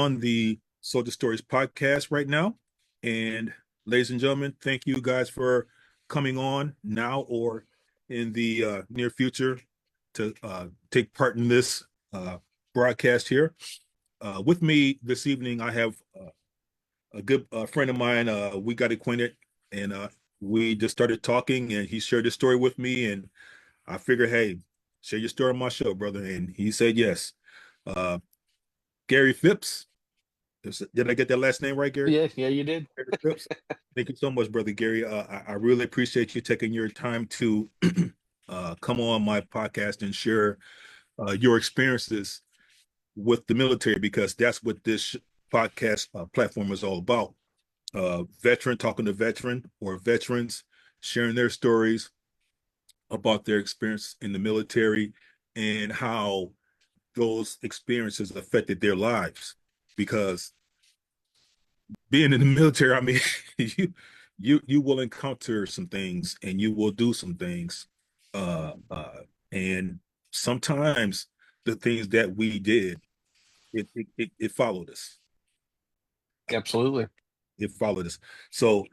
on the Soldier Stories podcast right now. And ladies and gentlemen, thank you guys for coming on now or in the near future to take part in this broadcast here. With me this evening, I have a good friend of mine. We got acquainted and we just started talking, and he shared his story with me. And I figured, hey, share your story on my show, brother. And he said yes. Uh, Gary Phipps. Did I get that last name right, Gary? Yeah, you did. Gary Phipps. Thank you so much, brother Gary. I really appreciate you taking your time to come on my podcast and share your experiences with the military, because that's what this podcast platform is all about. Veteran talking to veteran or veterans, sharing their stories about their experience in the military and how those experiences affected their lives. Because being in the military, I mean, you will encounter some things and you will do some things, and sometimes the things that we did, it followed us. Absolutely. It followed us. So,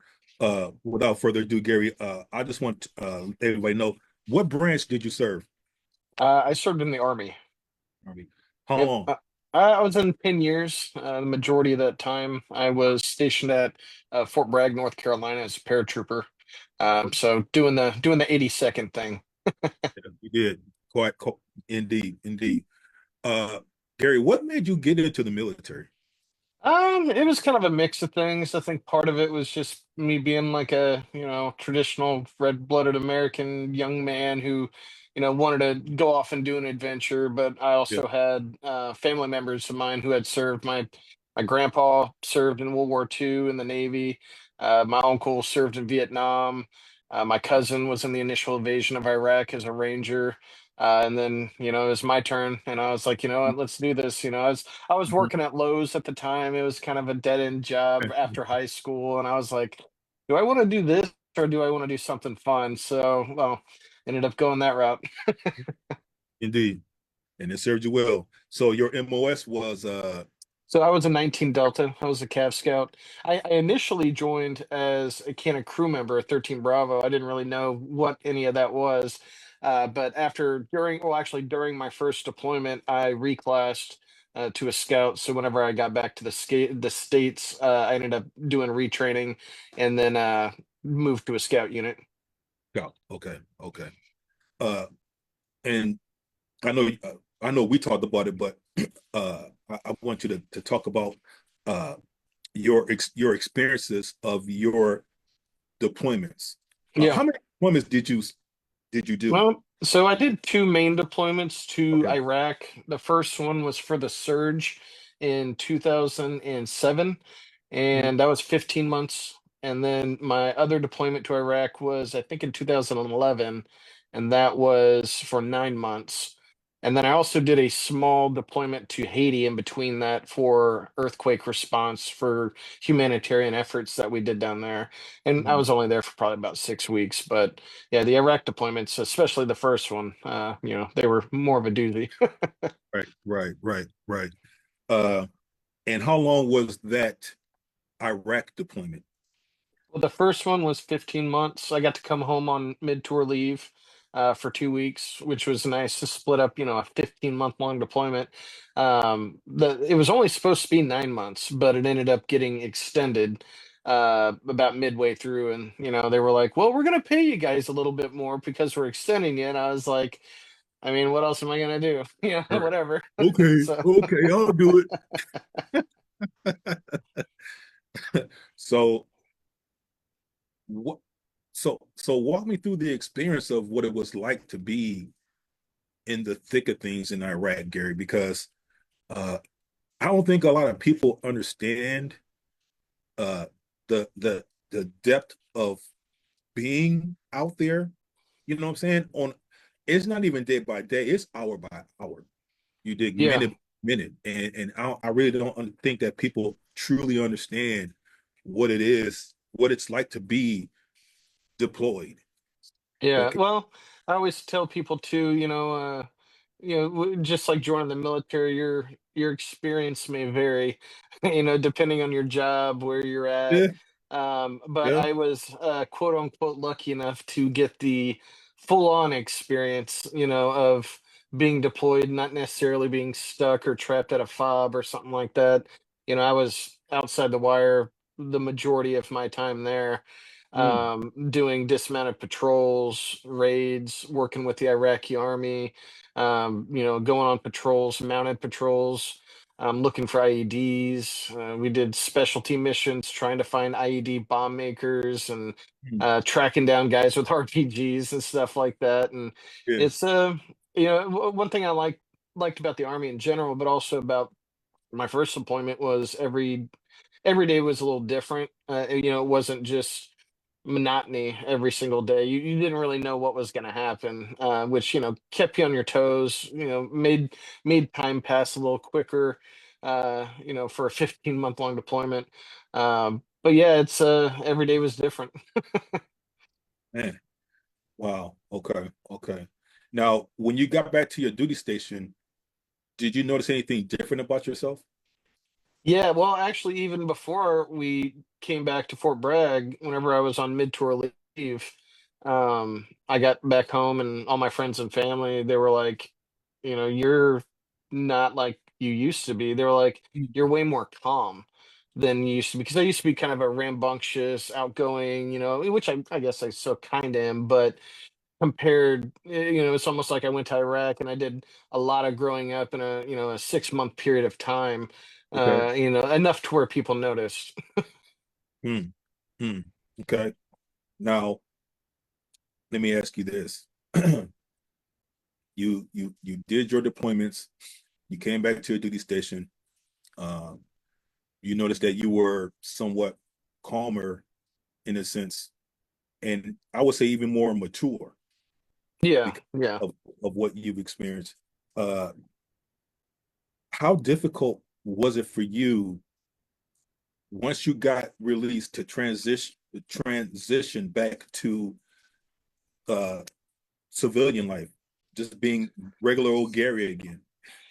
without further ado, Gary, I just want everybody to know, what branch did you serve? I served in the Army. Army. How Yep. long? I was in 10 years. The majority of that time, I was stationed at Fort Bragg, North Carolina, as a paratrooper. So doing the 82nd thing. You did quite indeed, indeed. Uh, Gary, what made you get into the military? It was kind of a mix of things. I think part of it was just me being like a, traditional red-blooded American young man who, wanted to go off and do an adventure. But I Yeah. also had family members of mine who had served. My grandpa served in World War II in the Navy. My uncle served in Vietnam. My cousin was in the initial invasion of Iraq as a Ranger. And then, it was my turn, and I was like, you know what, let's do this. I was Mhm. working at Lowe's at the time. It was kind of a dead end job after high school, and I was like, do I want to do this or do I want to do something fun? So, well, ended up going that route. Indeed, and it served you well. So your MOS was So I was a 19 Delta. I was a Cav Scout. I initially joined as a can of crew member at 13 Bravo. I didn't really know what any of that was. But actually during my first deployment, I reclassed to a scout. So whenever I got back to the States, I ended up doing retraining and then moved to a scout unit. scout. Okay, okay. Uh, and I know I know we talked about it, but I want you to talk about uh your experiences of your deployments. Yeah. How many deployments did you do? Well, so I did two main deployments to Okay. Iraq. The first one was for the surge in 2007, Mhm. and that was 15 months. And then my other deployment to Iraq was, I think, in 2011, and that was for 9 months. And then I also did a small deployment to Haiti in between that for earthquake response for humanitarian efforts that we did down there. And I Mhm. was only there for probably about 6 weeks, but yeah, the Iraq deployments, especially the first one, they were more of a doozy. Right, right, right, right. Uh, and how long was that Iraq deployment? Well, the first one was 15 months. I got to come home on mid-tour leave for 2 weeks, which was nice to split up, a 15-month-long deployment. It was only supposed to be 9 months, but it ended up getting extended about midway through. And, they were like, well, we're going to pay you guys a little bit more because we're extending it. And I was like, I mean, what else am I going to do? All right. Whatever. Okay, So. okay, I'll do it. So what so walk me through the experience of what it was like to be in the thick of things in Iraq, Gary, because uh I don't think a lot of people understand uh the depth of being out there. You know what I'm saying? On It's not even day by day, it's hour by hour. You dig, Yeah. minute by minute. And I really don't think that people truly understand what it is, what it's like to be deployed. Yeah, Okay. well, I always tell people too, just like joining the military, your experience may vary, depending on your job, where you're at. Yeah, But yeah. I was quote unquote lucky enough to get the full on experience, of being deployed, not necessarily being stuck or trapped at a fob or something like that. I was outside the wire the majority of my time there, Mm, doing dismounted patrols, raids, working with the Iraqi army, going on patrols, mounted patrols, looking for IEDs. We did specialty missions trying to find IED bomb makers and mm, tracking down guys with RPGs and stuff like that. And yeah. it's one thing I liked about the army in general, but also about my first deployment was every day was a little different. It wasn't just monotony every single day. You didn't really know what was going to happen, which kept you on your toes. Made time pass a little quicker. For a 15-month long deployment. But yeah, it's every day was different. Man, wow. Okay, okay. Now, when you got back to your duty station, did you notice anything different about yourself? Yeah, well, actually, even before we came back to Fort Bragg, whenever I was on mid-tour leave, I got back home and all my friends and family, they were like, you're not like you used to be. They were like, Mm. you're way more calm than you used to be. Because I used to be kind of a rambunctious, outgoing, which I guess I still kind of am, but compared, it's almost like I went to Iraq and I did a lot of growing up in a 6-month period of time, Okay. enough to where people noticed. Hmm. Hmm. Okay. Now, let me ask you this. You did your deployments, you came back to your duty station. Um, you noticed that you were somewhat calmer in a sense, and I would say even more mature Yeah, because yeah. of, of what you've experienced. Uh, how difficult was it for you once you got released to transition back to uh civilian life, just being regular old Gary again?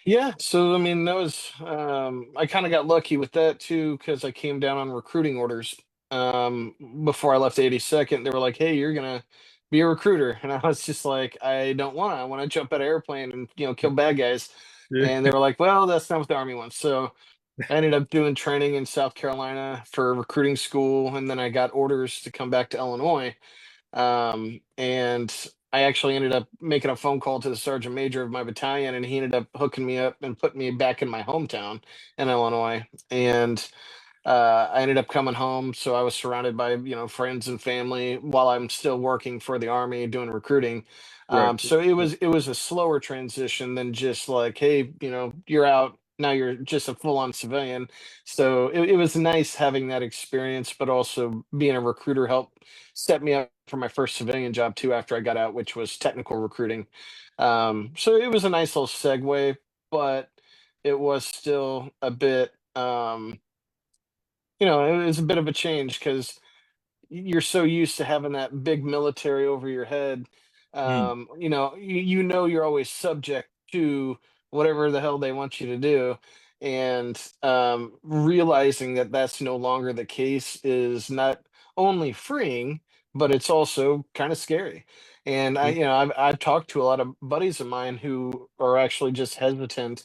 Yeah, so I mean that was I kind of got lucky with that too because I came down on recruiting orders before I left 82nd. They were like, "Hey, you're gonna be a recruiter," and I was just like, "I don't want to. I want to jump out of airplane and kill bad guys." Yeah. And they were like, "Well, that's not what the army wants." So I ended up doing training in South Carolina for recruiting school, and then I got orders to come back to Illinois. And I actually ended up making a phone call to the sergeant major of my battalion, and he ended up hooking me up and putting me back in my hometown in Illinois. And I ended up coming home, so I was surrounded by friends and family while I'm still working for the army doing recruiting. Right. So it was a slower transition than just like, hey, you're out now, you're just a full on civilian. So it was nice having that experience, but also being a recruiter helped set me up for my first civilian job too after I got out, which was technical recruiting. So it was a nice little segue, but it was still a bit. It was a bit of a change because you're so used to having that big military over your head. Mm, You're always subject to whatever the hell they want you to do. And realizing that that's no longer the case is not only freeing, but it's also kind of scary. And mm, I've talked to a lot of buddies of mine who are actually just hesitant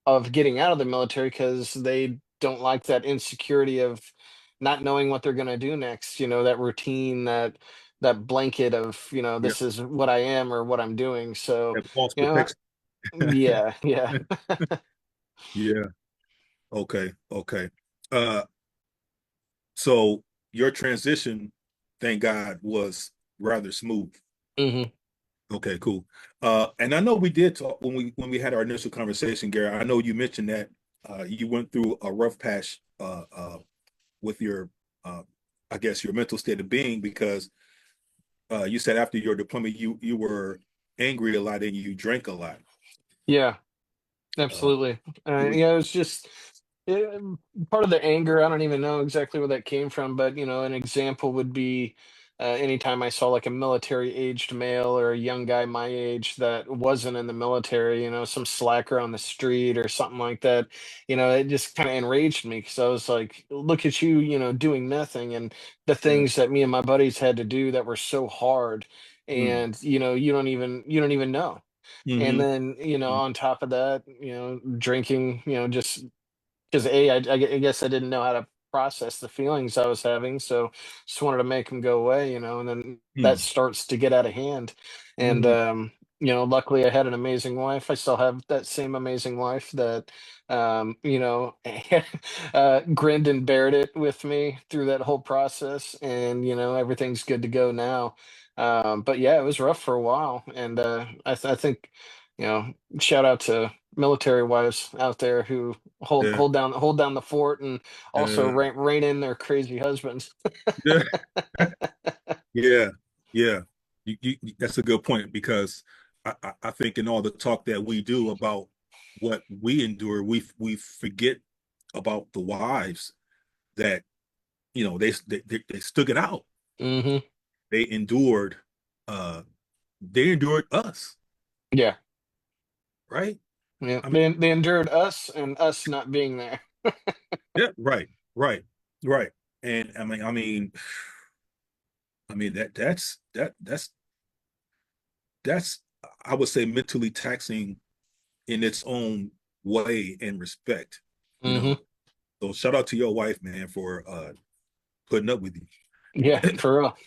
of getting out of the military because they don't like that insecurity of not knowing what they're going to do next, that routine, that blanket of, yeah. this is what I am or what I'm doing. So, That false you know, protection. yeah, yeah. Yeah. Okay. Okay. Uh, so your transition, thank God, was rather smooth. Hmm. Okay, cool. And I know we did talk when we had our initial conversation, Gary. I know you mentioned that you went through a rough patch with your, uh, I guess, your mental state of being because you said after your deployment you were angry a lot and you drank a lot. Yeah, Uh, absolutely. it was, Yeah, it was just part of the anger. I don't even know exactly where that came from, but an example would be anytime I saw like a military aged male or a young guy my age that wasn't in the military, some slacker on the street or something like that, it just kind of enraged me because I was like, look at you, doing nothing. And the Yeah. things that me and my buddies had to do that were so hard, Mm. and you don't even know. And Mm-hmm. then, on top of that, drinking, just because I guess I didn't know how to process the feelings I was having, so just wanted to make them go away, and then that Mm. starts to get out of hand. And Mm. luckily I had an amazing wife. I still have that same amazing wife that grinned and bared it with me through that whole process, and everything's good to go now. But yeah, it was rough for a while, and I think, you know shout out to military wives out there who hold Yeah. hold down the fort, and also Yeah. rein in their crazy husbands. Yeah. Yeah. Yeah. That's a good point because I think in all the talk that we do about what we endure, we forget about the wives that they stuck it out. Hmm. They endured. Uh, they endured us, Yeah, right? yeah. I mean, They endured us and us not being there. yeah, right, right, right. And I mean that's I would say mentally taxing in its own way and respect, you Hmm. know. So shout out to your wife, man, for putting up with Yeah, you. for real.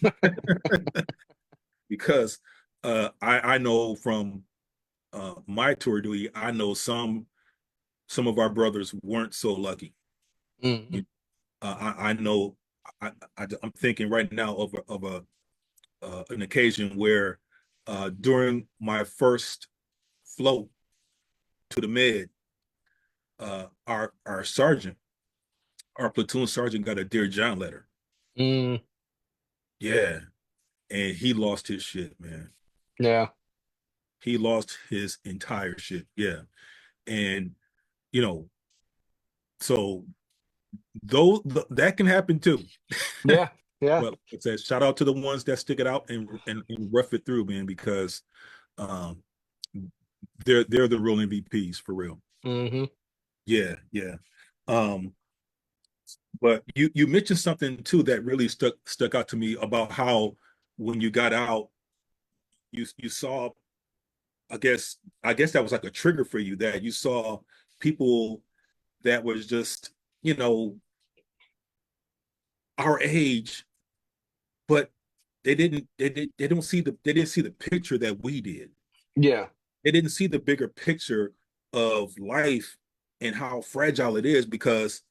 Because I know from my tour duty, I know some of our brothers weren't so lucky. Hmm. You, I know I'm thinking right now of a an occasion where during my first float to the med, our sergeant, our platoon sergeant, got a Dear John letter. Mm, Yeah, and he lost his shit, man. yeah, He lost his entire shit. Yeah, and you know, so though that can happen too. yeah, yeah. But it says shout out to the ones that stick it out and rough it through, man, because um, they're the real MVPs for real. Hmm. Yeah, yeah. Um, but you mentioned something too that really stuck out to me about how when you got out, you saw. I guess that was like a trigger for you that you saw people that was just you know our age, but they didn't see the picture that we did. Yeah, They didn't see the bigger picture of life and how fragile it is because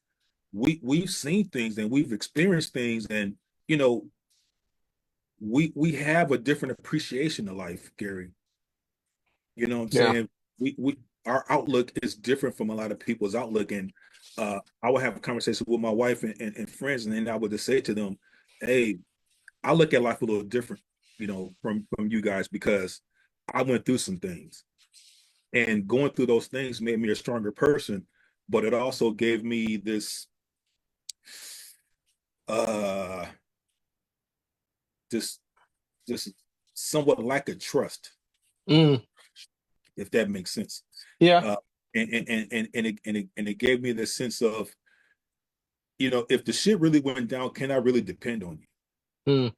we've seen things and we've experienced things and you know we have a different appreciation of life, Gary. You know what I'm yeah. saying? We our outlook is different from a lot of people's outlook, and I would have a conversation with my wife and friends, and then I would just say to them, "Hey, I look at life a little different, from you guys because I went through some things, and going through those things made me a stronger person, but it also gave me uh this this somewhat lack of trust, Mm, if that makes sense. yeah. Uh, and it gave me this sense of, if the shit really went down, can I really depend on you? Mm.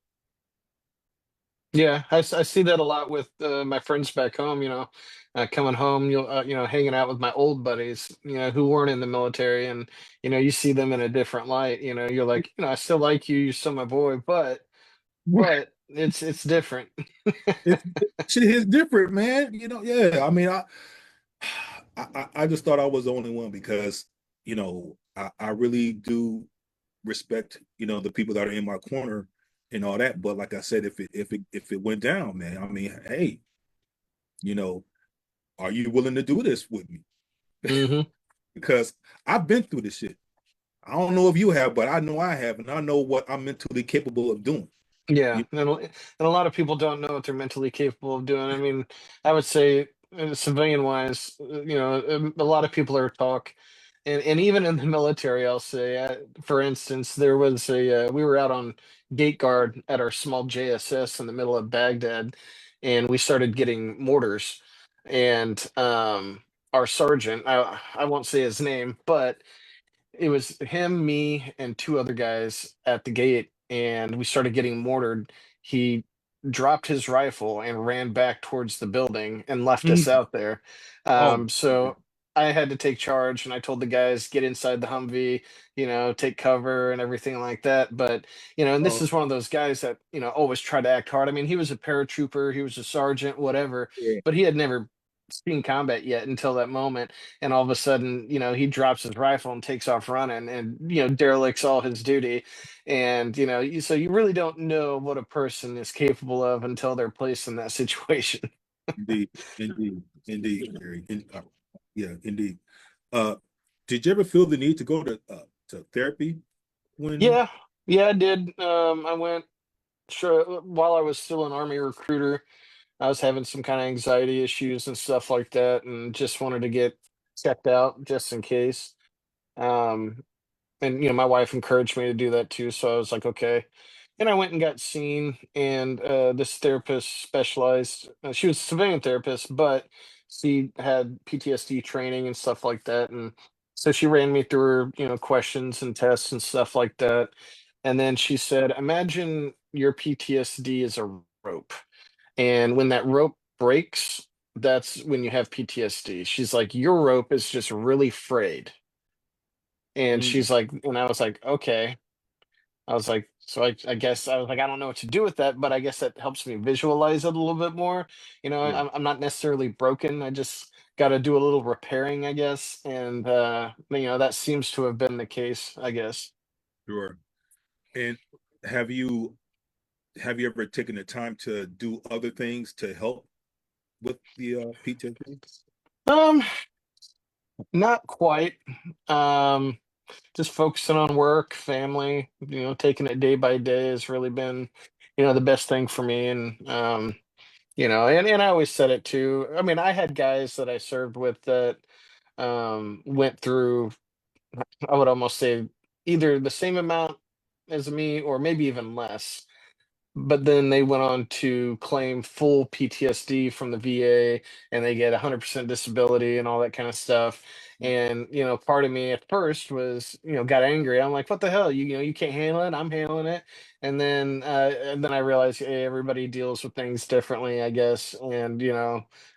Yeah, I see that a lot with my friends back home. Coming home, hanging out with my old buddies, who weren't in the military, and you see them in a different light. You're like, I still like you, you're still my boy, but it's different. It's shit is different, man. Yeah. I mean, I just thought I was the only one because, I really do respect, the people that are in my corner and all that. But like I said, if it went down, man, I mean, hey, you know, are you willing to do this with me? Hmm. Because I've been through this shit. I don't know if you have, but I know I have, and I know what I'm mentally capable of doing. Yeah, You, and a lot of people don't know what they're mentally capable of doing. I mean, I would say, civilian wise, a lot of people are talk. And even in the military, I'll say, for instance, there was we were out on gate guard at our small JSS in the middle of Baghdad, and we started getting mortars. And our sergeant, I won't say his name, but it was him, me, and two other guys at the gate, and we started getting mortared. He dropped his rifle and ran back towards the building and left us Mm. out there. Oh, So I had to take charge, and I told the guys, get inside the Humvee, take cover and everything like that. But, and this oh, is one of those guys that, always try to act hard. I mean, he was a paratrooper, he was a sergeant, whatever, yeah, but he had never seen combat yet until that moment. And all of a sudden, he drops his rifle and takes off running, and derelicts all his duty. And so you really don't know what a person is capable of until they're placed in that situation. indeed, indeed, indeed, Gary. Yeah, indeed. Uh, did you ever feel the need to go to therapy when? Yeah, yeah, I did. I went, sure, while I was still an army recruiter. I was having some kind of anxiety issues and stuff like that, and just wanted to get checked out just in case. um and my wife encouraged me to do that too, so I was like, okay. And I went and got seen, and this therapist specialized, she was a civilian therapist, but she had PTSD training and stuff like that. And so she ran me through questions and tests and stuff like that. And then she said, imagine your PTSD is a rope, and when that rope breaks, that's when you have PTSD. She's like, your rope is just really frayed. And Mm, she's like, and I was like, okay. I was like, so I guess I was like, I don't know what to do with that, but I guess that helps me visualize it a little bit more. sure, I'm not necessarily broken. I just got to do a little repairing, I guess. And, that seems to have been the case, I guess. sure. And have you have you ever taken the time to do other things to help with the PTSD? Um, Not quite. Um, just focusing on work, family, taking it day by day has really been, the best thing for me. And, and I always said it too. I mean, I had guys that I served with that went through, I would almost say, either the same amount as me or maybe even less. But then they went on to claim full PTSD from the VA, and they get 100% disability and all that kind of stuff. And, part of me at first was, got angry. I'm like, what the hell? You can't handle it. I'm handling it. And then I realized, hey, everybody deals with things differently, I guess. And,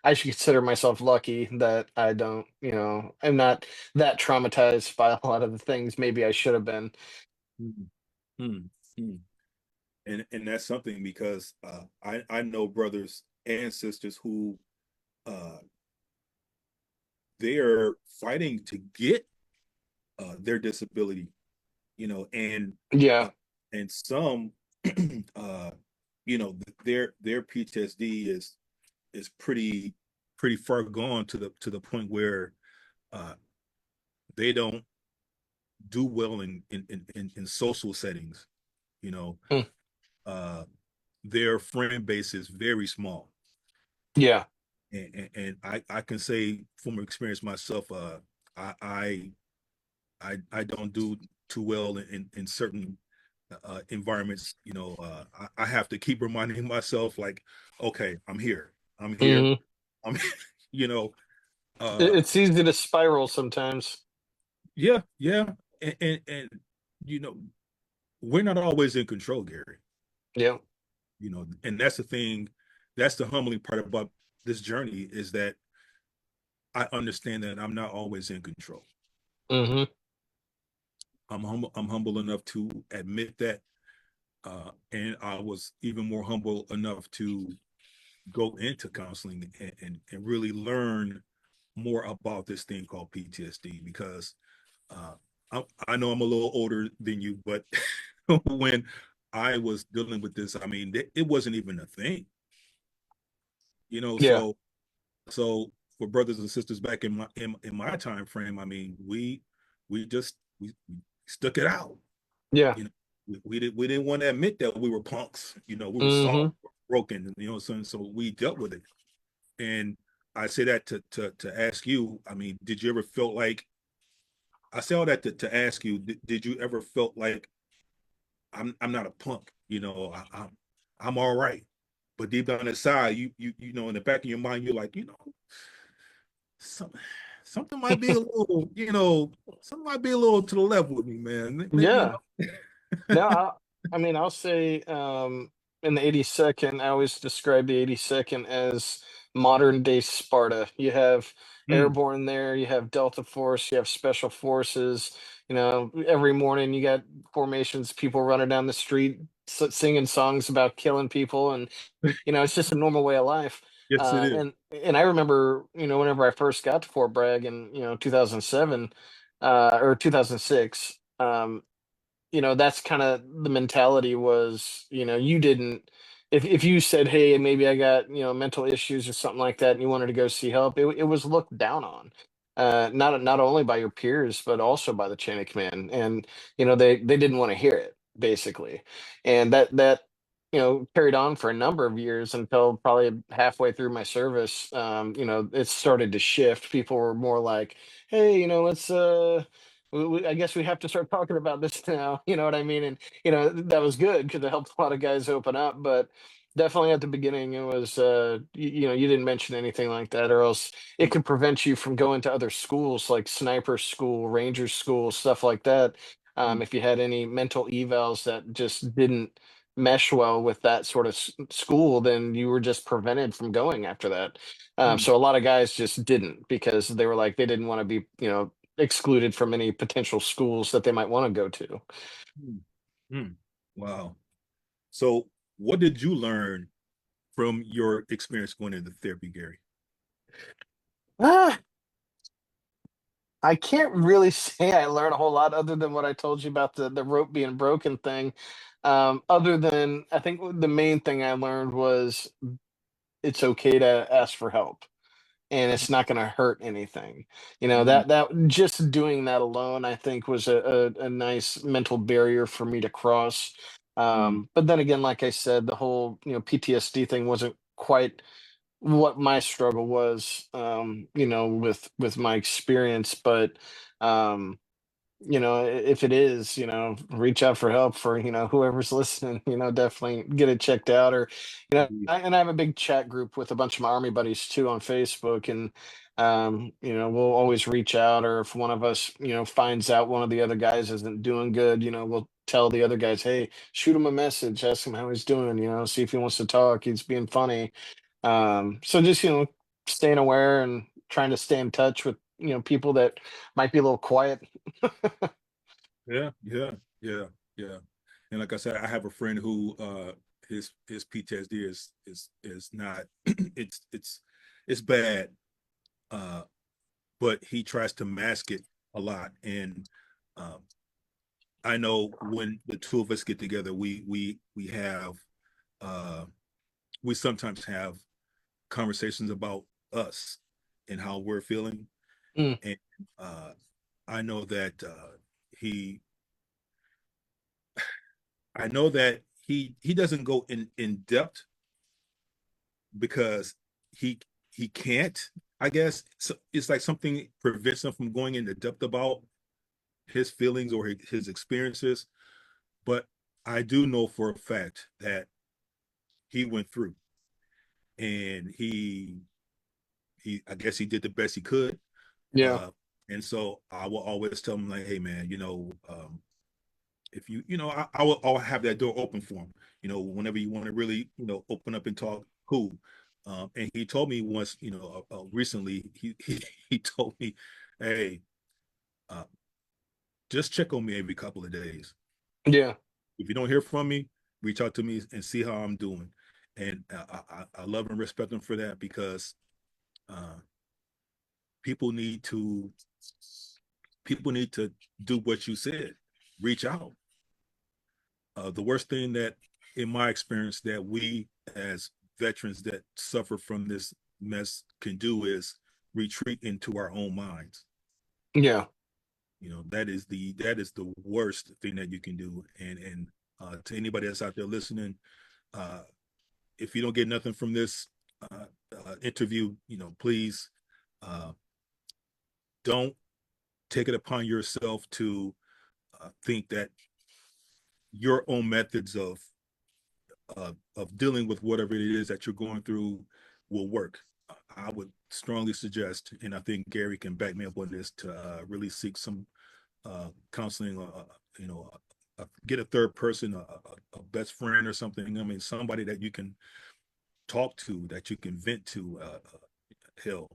I should consider myself lucky that I don't, I'm not that traumatized by a lot of the things maybe I should have been. Mm, mm, mm. And that's something because I know brothers and sisters who uh, they are fighting to get their disability, and Yeah. uh, and some uh, their PTSD is pretty far gone to the point where uh, they don't do well in social settings. You know, Mm. uh, their friend base is very small, Yeah. and I can say from experience myself, I I I don't do too well in certain environments. I have to keep reminding myself like, okay, I'm here, I'm here, Mhm. I'm you know It's easy to spiral sometimes. yeah, yeah, and you know we're not always in control, Gary. Yeah. And that's the thing, that's the humbling part about this journey, is that I understand that I'm not always in control. Hmm. I'm humble enough to admit that, and I was even more humble enough to go into counseling and really learn more about this thing called PTSD, because uh, I know I'm a little older than you, but when I was dealing with this, I mean, it wasn't even a thing, Yeah. so for brothers and sisters back in my time frame, I mean, we stuck it out. Yeah. We didn't want to admit that we were punks. We were soft, Hmm. broken. So we dealt with it. And I say that to ask you. I mean, did you ever feel like I say all that to ask you, did you ever felt like I'm not a punk, I'm all right. But deep down inside, in the back of your mind, you're like, some, something might be a little, something might be a little to the left with me, man. Yeah. No, I mean, I'll say in the 82nd, I always describe the 82nd as modern day Sparta. You have Mm, airborne there, you have Delta Force, you have Special Forces. Every morning you got formations, people running down the street singing songs about killing people, and it's just a normal way of life. yes, it Uh, is. and and I remember, whenever I first got to Fort Bragg in 2007 or 2006. That's kind of the mentality was, you didn't, if you said, hey, maybe I got, mental issues or something like that, and you wanted to go see help, it was looked down on. Not only by your peers, but also by the chain of command. And, they didn't want to hear it, basically. And that carried on for a number of years until probably halfway through my service. It started to shift. People were more like, hey, let's I guess we have to start talking about this now. You know what I mean? And that was good because it helped a lot of guys open up. But definitely at the beginning, it was you didn't mention anything like that, or else it could prevent you from going to other schools like sniper school, ranger school, stuff like that. Mm, If you had any mental evals that just didn't mesh well with that sort of school, then you were just prevented from going after that. mm, So a lot of guys just didn't because they were like they didn't want to be excluded from any potential schools that they might want to go to. mm, mm. Wow. So, what did you learn from your experience going into therapy, Gary? Ah, I can't really say I learned a whole lot other than what I told you about the rope being broken thing. Other than I think the main thing I learned was it's okay to ask for help and it's not going to hurt anything. Mm, That just doing that alone, I think, was a nice mental barrier for me to cross. mm, But then again, like I said, the whole PTSD thing wasn't quite what my struggle was, with my experience. But um, if it is, reach out for help for, whoever's listening, definitely get it checked out. Or, indeed. and I have a big chat group with a bunch of my army buddies too on Facebook. And, we'll always reach out. Or if one of us, finds out one of the other guys isn't doing good, we'll tell the other guys, hey, shoot him a message, ask him how he's doing, see if he wants to talk. He's being funny. So just, staying aware and trying to stay in touch with, people that might be a little quiet. Yeah, yeah, yeah, yeah. And like I said, I have a friend who his PTSD is not it's bad. But he tries to mask it a lot. And um I know when the two of us get together, we have uh we sometimes have conversations about us and how we're feeling. Mm, And uh I know that he I know that he doesn't go in depth because he he can't, I guess. So it's like something prevents him from going into depth about his feelings or his experiences. But I do know for a fact that he went through, and he I guess he did the best he could. yeah. Uh and so I will always tell him, like, hey man, if I'll have that door open for him. Whenever you want to really, open up and talk, cool. And he told me once, recently, he told me, hey, uh, just check on me every couple of days. Yeah. If you don't hear from me, reach out to me and see how I'm doing. And I love and respect him for that, because uh, people need to people need to do what you said. Reach out. The worst thing that, in my experience, that we as veterans that suffer from this mess can do is retreat into our own minds. Yeah. That is the worst thing that you can do. And to anybody that's out there listening, uh, if you don't get nothing from this interview, please, uh, don't take it upon yourself to think that your own methods of dealing with whatever it is that you're going through will work. I would strongly suggest, and I think Gary can back me up on this, to really seek some counseling. You know, get a third person, a best friend or something. I mean, somebody that you can talk to, that you can vent to. Hell,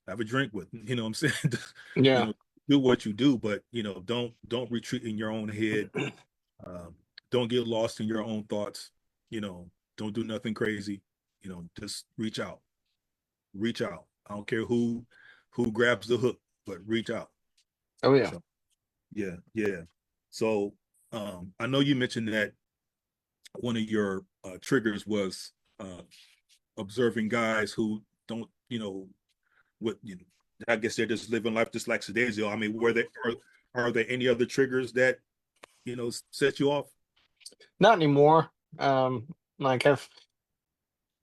have a drink with. You know what I'm saying? You Yeah. know, do what you do, but don't retreat in your own head. Um, don't get lost in your own thoughts. You know, don't do nothing crazy. You know, just reach out. Reach out. I don't care who grabs the hook, but reach out. Oh yeah. So yeah, yeah. So I know you mentioned that one of your triggers was observing guys who don't, what I guess they're just living life just like Sedazio. I mean, are there any other triggers that set you off? Not anymore. Like I've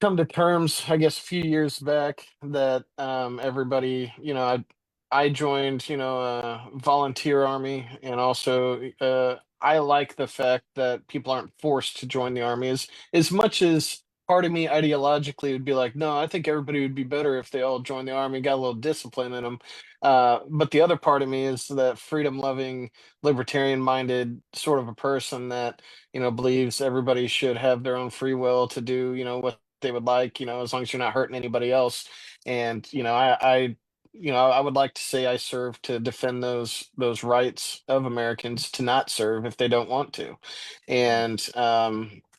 come to terms, I guess, a few years back that everybody, I joined, a volunteer army, and also I like the fact that people aren't forced to join the army. As much as part of me ideologically would be like, no, I think everybody would be better if they all joined the army, got a little discipline in them. But the other part of me is that freedom-loving, libertarian-minded sort of a person that believes everybody should have their own free will to do what they would like, as long as you're not hurting anybody else. And I would like to say I serve to defend those rights of Americans to not serve if they don't want to. And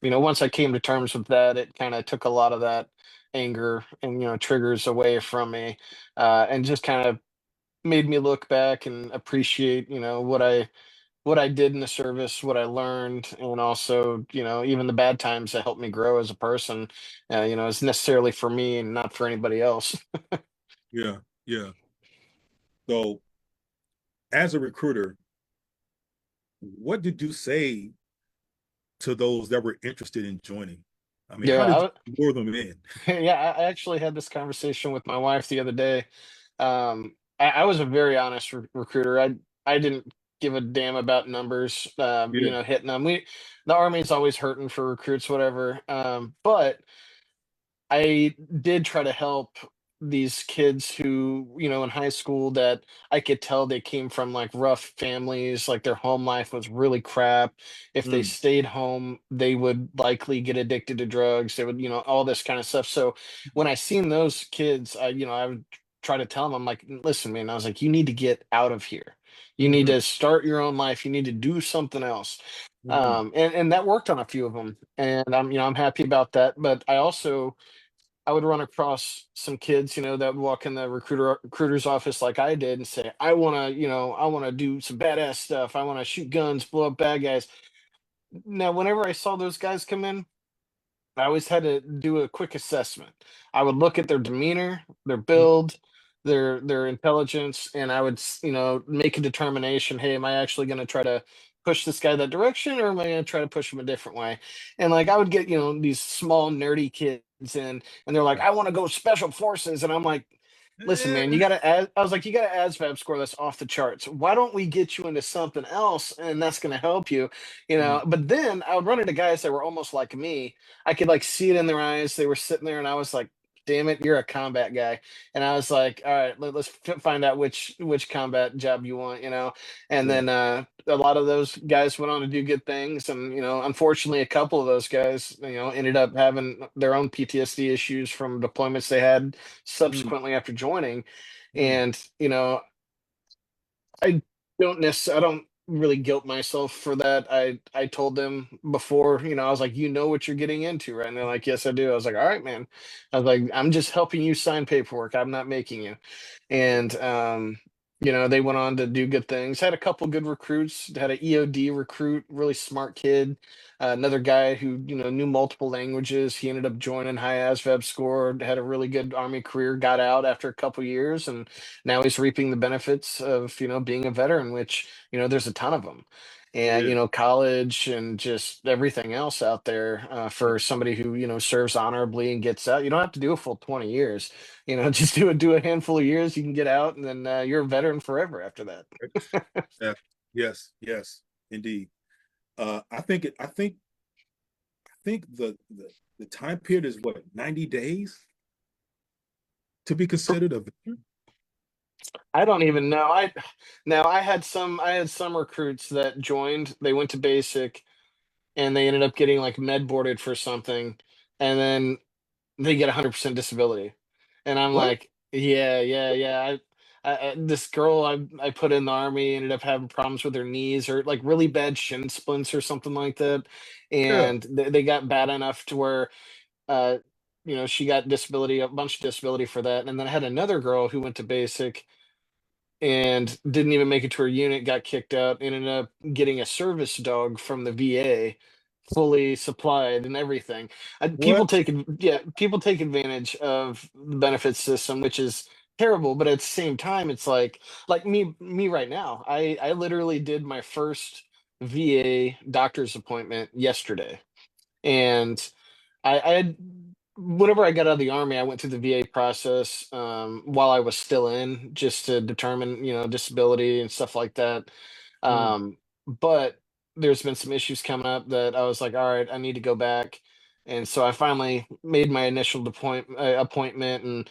once I came to terms with that, it kind of took a lot of that anger and triggers away from me, and just kind of made me look back and appreciate what I did in the service, what I learned, and also, even the bad times that helped me grow as a person, is necessarily for me and not for anybody else. Yeah, yeah. So as a recruiter, what did you say to those that were interested in joining? I mean, how did Yeah, you lure them in? yeah, I actually had this conversation with my wife the other day. I was a very honest recruiter. I didn't give a damn about numbers, Yeah. hitting them. The Army's always hurting for recruits, whatever. But I did try to help these kids who, in high school, that I could tell they came from like rough families, like their home life was really crap. If they Mm, stayed home, they would likely get addicted to drugs. They would, all this kind of stuff. So when I seen those kids, I would try to tell them, I'm like, listen, man, I was like, you need to get out of here. You need mhm, to start your own life. You need to do something else. mhm, And that worked on a few of them. And I'm happy about that. But I would run across some kids, that would walk in the recruiter's office like I did and say, I want to do some badass stuff. I want to shoot guns, blow up bad guys. Now, whenever I saw those guys come in, I always had to do a quick assessment. I would look at their demeanor, their mhm, build, their intelligence, and I would, make a determination. Hey, am I actually going to try to push this guy that direction, or am I going to try to push him a different way? And like I would get, these small nerdy kids in, and they're like, I want to go special forces, and I'm like, listen, man, yeah. I was like, you got an ASVAB score that's off the charts. Why don't we get you into something else, and that's going to help you, Mm, But then I would run into guys that were almost like me. I could like see it in their eyes. They were sitting there, and I was like, "Damn it, you're a combat guy." And I was like, "All right, let's find out which combat job you want." And yeah. then a lot of those guys went on to do good things, and unfortunately, a couple of those guys, ended up having their own PTSD issues from deployments they had Mm, subsequently after joining. mm, And I don't really guilt myself for that. I told them before, I was like, what you're getting into, right? And they're like, yes, I do. I was like, all right, man. I was like, I'm just helping you sign paperwork. I'm not making you. And they went on to do good things. Had a couple good recruits. Had an EOD recruit, really smart kid. Another guy who knew multiple languages. He ended up joining high ASVAB score. Had a really good Army career. Got out after a couple years, and now he's reaping the benefits of being a veteran, which there's a ton of them. and Yeah. college and just everything else out there for somebody who serves honorably and gets out. You don't have to do a full 20 years. Just do a handful of years, you can get out, and then you're a veteran forever after that. Yeah. Yes. Yes. Indeed. I think the time period is what, 90 days to be considered a veteran? I don't even know. I had some recruits that joined. They went to basic and they ended up getting like med boarded for something, and then they get 100% disability. And I'm What? like, yeah, yeah, yeah. This girl I put in the army ended up having problems with her knees or like really bad shin splints or something like that, Yeah. and they got bad enough to where uh she got disability, a bunch of disability for that. And then I had another girl who went to basic and didn't even make it to her unit, got kicked out, ended up getting a service dog from the VA, fully supplied and everything. What? People take advantage of the benefits system, which is terrible. But at the same time, it's like me right now. I literally did my first VA doctor's appointment yesterday, and I had whenever I got out of the army, I went through the VA process while I was still in, just to determine, disability and stuff like that. Mm. But there's been some issues coming up that I was like, all right, I need to go back. And so I finally made my initial appointment, and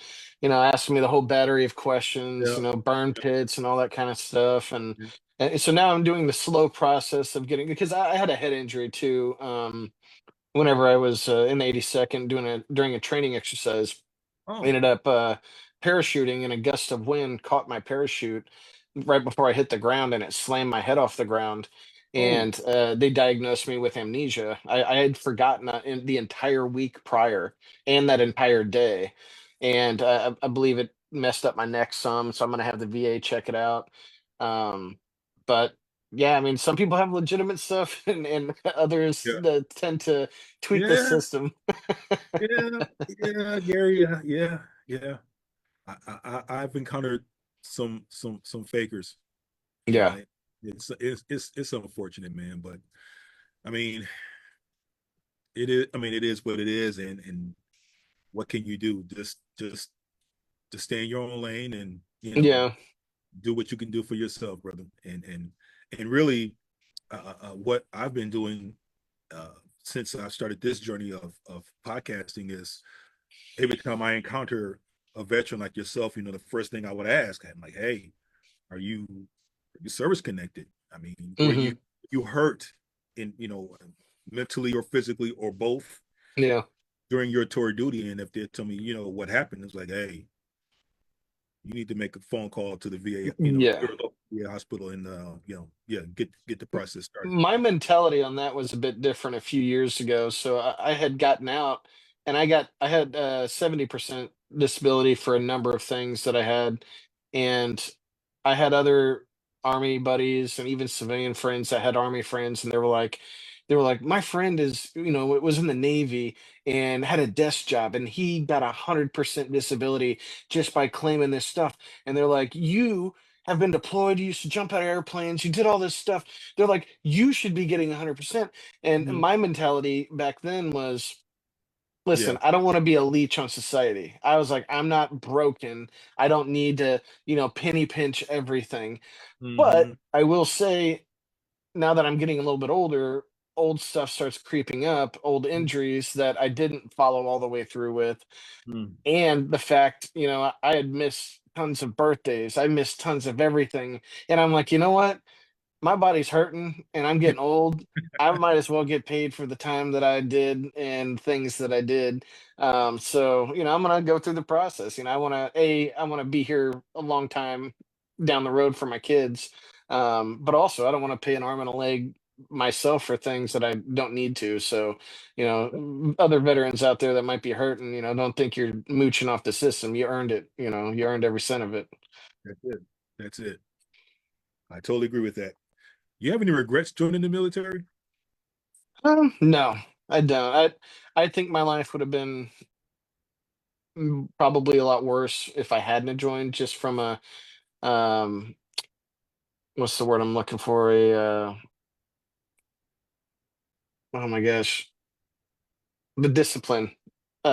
asked me the whole battery of questions, Yeah. burn pits and all that kind of stuff. And, Yeah. and so now I'm doing the slow process of getting, because I had a head injury too. Whenever I was in the 82nd during a training exercise, I Oh. ended up parachuting, and a gust of wind caught my parachute right before I hit the ground, and it slammed my head off the ground. Oh. And they diagnosed me with amnesia. I had forgotten in the entire week prior and that entire day. And I believe it messed up my neck some, so I'm going to have the VA check it out. Um, but yeah, I mean, some people have legitimate stuff, and others Yeah. that tend to tweak the Yeah. system. Yeah. Yeah. Gary. Yeah. Yeah. Yeah. I've encountered some fakers. Yeah, It's unfortunate, man, but I mean, it is. I mean, it is what it is, and what can you do? Just to stay in your own lane, and yeah, do what you can do for yourself, brother. And really, what I've been doing uh, since I started this journey of podcasting is every time I encounter a veteran like yourself, the first thing I would ask, I'm like, hey, are you service connected? I mean, were you hmm you hurt in mentally or physically or both yeah. during your tour duty? And if they tell me what happened, it's like, hey, you need to make a phone call to the VA, Yeah. your local VA hospital, and yeah, get the process started. My mentality on that was a bit different a few years ago. So I had gotten out, and I had 70% disability for a number of things that I had. And I had other army buddies and even civilian friends that had army friends, and they were like, my friend is, it was in the Navy and had a desk job, and he got 100% disability just by claiming this stuff. And they're like, you have been deployed, you used to jump out of airplanes, you did all this stuff. They're like, you should be getting 100%. And Mhm. my mentality back then was, Yeah. listen, I don't want to be a leech on society. I was like, I'm not broken. I don't need to, penny pinch everything. But Hmm. I will say, now that I'm getting a little bit older, old stuff starts creeping up, old injuries that I didn't follow all the way through with. Hmm. And the fact, I had missed tons of birthdays, I missed tons of everything. And I'm like, you know what? My body's hurting and I'm getting old. I might as well get paid for the time that I did and things that I did. So, I'm gonna go through the process. I want to be here a long time down the road for my kids. But also I don't want to pay an arm and a leg myself for things that I don't need to. So, other veterans out there that might be hurting, don't think you're mooching off the system. You earned it, you earned every cent of it. That's it. That's it. I totally agree with that. You have any regrets joining the military? No, I don't. I think my life would have been probably a lot worse if I hadn't joined, just from a what's the word I'm looking for? oh my gosh, the discipline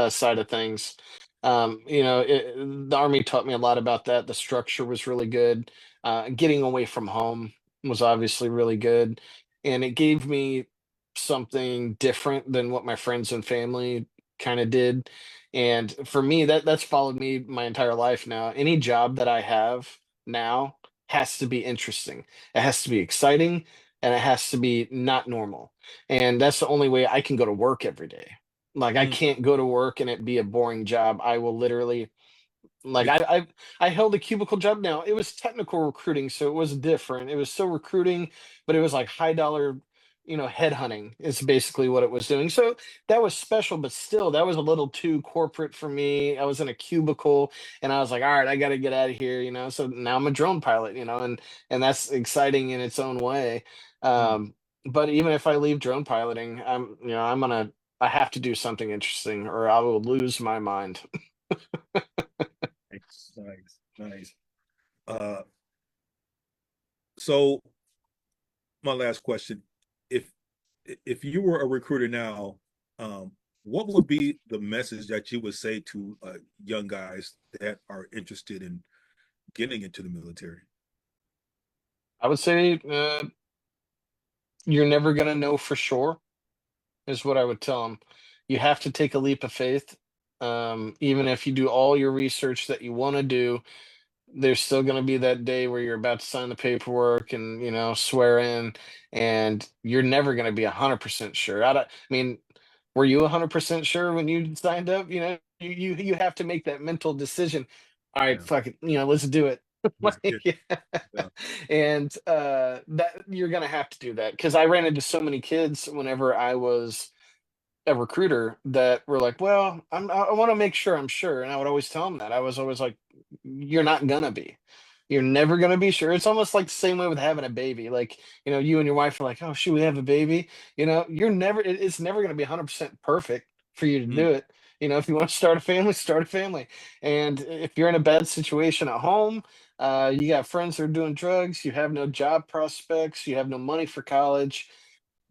side of things. The army taught me a lot about that. The structure was really good. Getting away from home was obviously really good, and it gave me something different than what my friends and family kind of did. And for me, that's followed me my entire life now. Any job that I have now has to be interesting. It has to be exciting, and it has to be not normal. And that's the only way I can go to work every day. Like I Mm. can't go to work and it be a boring job. I will literally like Bec- I held a cubicle job now. It was technical recruiting, so it was different. It was still recruiting, but it was like high dollar, headhunting is basically what it was doing. So that was special, but still that was a little too corporate for me. I was in a cubicle and I was like, all right, I gotta get out of here. So now I'm a drone pilot, and that's exciting in its own way. mm. But even if I leave drone piloting, I have to do something interesting or I will lose my mind. Nice, nice, nice. Uh, so my last question: if if you were a recruiter now, um, what would be the message that you would say to young guys that are interested in getting into the military? I would say you're never going to know for sure, is what I would tell them. You have to take a leap of faith. Even if you do all your research that you want to do, there's still going to be that day where you're about to sign the paperwork and, swear in, and you're never going to be 100% sure. I mean, were you 100% sure when you signed up? You have to make that mental decision. All right, Yeah, fuck it, let's do it. yeah, Like, yeah. yeah, And that you're gonna have to do that because I ran into so many kids whenever I was a recruiter that were like, "Well, I want to make sure I'm sure," and I would always tell them that. I was always like, "You're not gonna be. You're never gonna be sure." It's almost like the same way with having a baby. Like, you and your wife are like, "Oh, should we have a baby?" You're never. It's never gonna be 100% perfect for you to mm, do it. If you want to start a family, start a family. And if you're in a bad situation at home, you got friends that are doing drugs, you have no job prospects, you have no money for college,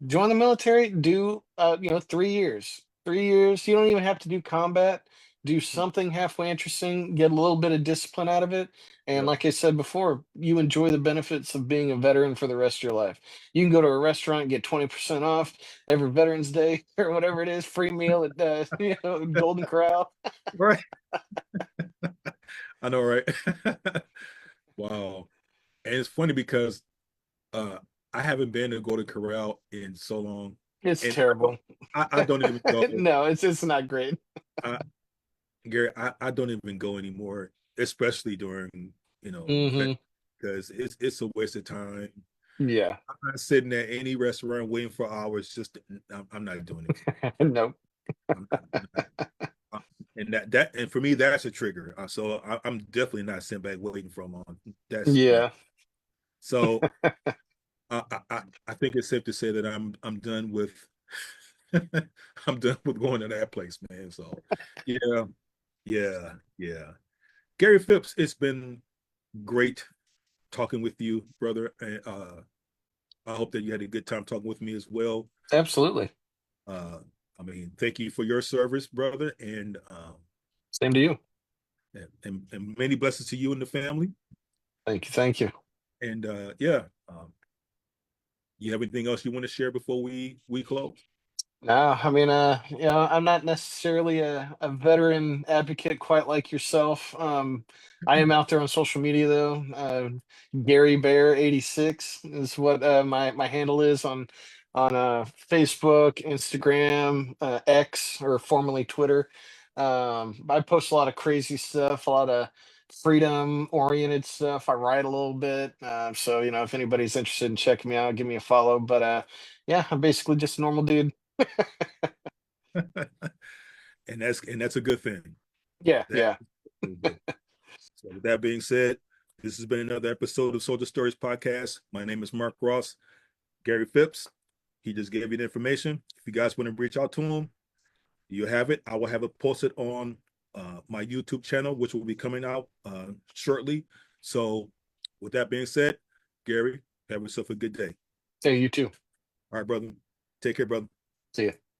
join the military, do 3 years. 3 years, you don't even have to do combat. Do mm, something halfway interesting, get a little bit of discipline out of it. And yeah. like I said before, you enjoy the benefits of being a veteran for the rest of your life. You can go to a restaurant and get 20% off every Veterans Day or whatever it is, free meal at Golden Corral. Right. I know, right? Wow. And it's funny because uh I haven't been to Golden Corral in so long, It's and terrible. I don't even go. No, it's not great. I, Gary, I don't even go anymore, especially during Hmm. because it's a waste of time. Yeah. I'm not sitting at any restaurant waiting for hours. I'm not doing it. Nope. I'm not. And and for me that's a trigger. So I'm definitely not sitting back waiting for a long. That's no. Yeah. So I think it's safe to say that I'm done with I'm done with going to that place, man. So yeah, yeah, yeah. Gary Phipps, it's been great talking with you, brother. And I hope that you had a good time talking with me as well. Absolutely. Uh, I mean, thank you for your service, brother, Same to you. and many blessings to you and the family. Thank you. Thank you. And yeah, you have anything else you want to share before we close? No, I mean, I'm not necessarily a veteran advocate quite like yourself. I am out there on social media though. Gary Bear 86 is what my handle is on Facebook, Instagram, X, or formerly Twitter. I post a lot of crazy stuff, a lot of freedom oriented stuff. I write a little bit. So if anybody's interested in checking me out, give me a follow. But yeah, I'm basically just a normal dude. And that's a good thing. Yeah, That yeah. is good. So with that being said, this has been another episode of Soldier Stories Podcast. My name is Mark Ross. Gary Phipps. He just gave you the information. If you guys want to reach out to him, you have it. I will have it posted on my YouTube channel, which will be coming out shortly. So, with that being said, Gary, have yourself a good day. Hey, you too. All right, brother. Take care, brother. See you.